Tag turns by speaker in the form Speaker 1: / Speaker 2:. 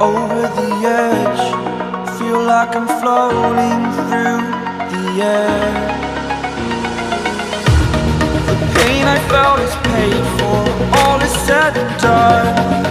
Speaker 1: Over the edge, feel like I'm floating through the air. The pain I felt is paid for, all is said and done.